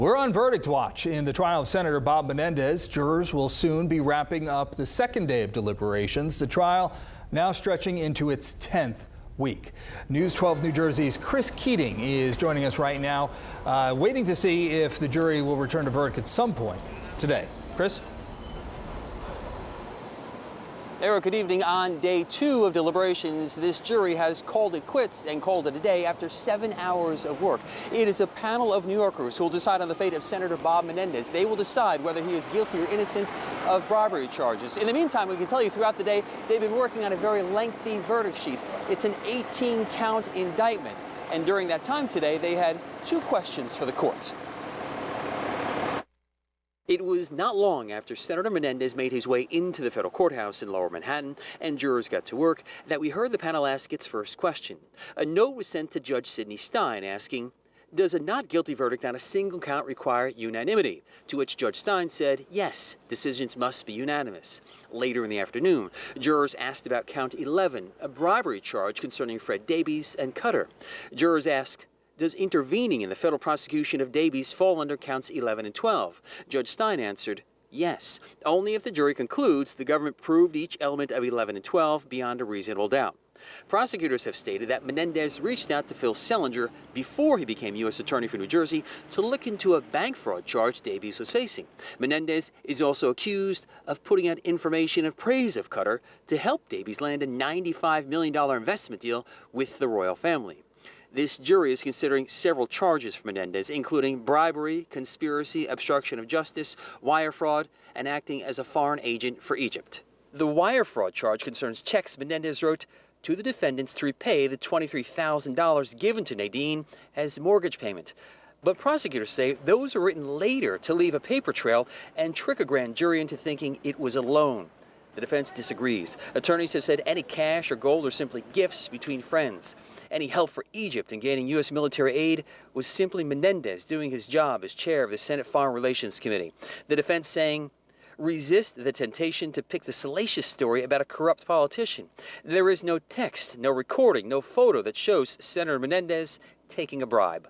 We're on verdict watch in the trial of Senator Bob Menendez. Jurors will soon be wrapping up the second day of deliberations. The trial now stretching into its 10th week. News 12 New Jersey's Chris Keating is joining us right now, waiting to see if the jury will return a verdict at some point today. Chris? Eric, good evening. On day 2 of deliberations, this jury has called it quits and called it a day after 7 hours of work. It is a panel of New Yorkers who will decide on the fate of Senator Bob Menendez. They will decide whether he is guilty or innocent of bribery charges. In the meantime, we can tell you throughout the day, they've been working on a very lengthy verdict sheet. It's an 18-count indictment. And during that time today, they had 2 questions for the court. It was not long after Senator Menendez made his way into the federal courthouse in Lower Manhattan and jurors got to work that we heard the panel ask its first question. A note was sent to Judge Sidney Stein asking, does a not guilty verdict on a single count require unanimity? To which Judge Stein said, yes, decisions must be unanimous. Later in the afternoon, jurors asked about count 11, a bribery charge concerning Fred Davies and Cutter. Jurors asked, does intervening in the federal prosecution of Davies fall under counts 11 and 12? Judge Stein answered, yes, only if the jury concludes the government proved each element of 11 and 12 beyond a reasonable doubt. Prosecutors have stated that Menendez reached out to Phil Selinger before he became U.S. Attorney for New Jersey to look into a bank fraud charge Davies was facing. Menendez is also accused of putting out information of praise of Cutter to help Davies land a $95 million investment deal with the royal family. This jury is considering several charges for Menendez, including bribery, conspiracy, obstruction of justice, wire fraud, and acting as a foreign agent for Egypt. The wire fraud charge concerns checks Menendez wrote to the defendants to repay the $23,000 given to Nadine as mortgage payment. But prosecutors say those were written later to leave a paper trail and trick a grand jury into thinking it was a loan. The defense disagrees. Attorneys have said any cash or gold are simply gifts between friends. Any help for Egypt in gaining U.S. military aid was simply Menendez doing his job as chair of the Senate Foreign Relations Committee. The defense saying, resist the temptation to pick the salacious story about a corrupt politician. There is no text, no recording, no photo that shows Senator Menendez taking a bribe.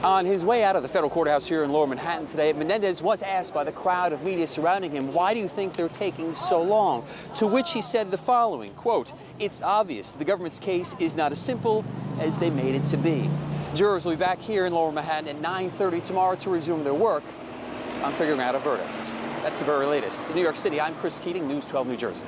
On his way out of the federal courthouse here in Lower Manhattan today, Menendez was asked by the crowd of media surrounding him, why do you think they're taking so long? To which he said the following, quote, it's obvious the government's case is not as simple as they made it to be. Jurors will be back here in Lower Manhattan at 9:30 tomorrow to resume their work on figuring out a verdict. That's the very latest. In New York City, I'm Chris Keating, News 12 New Jersey.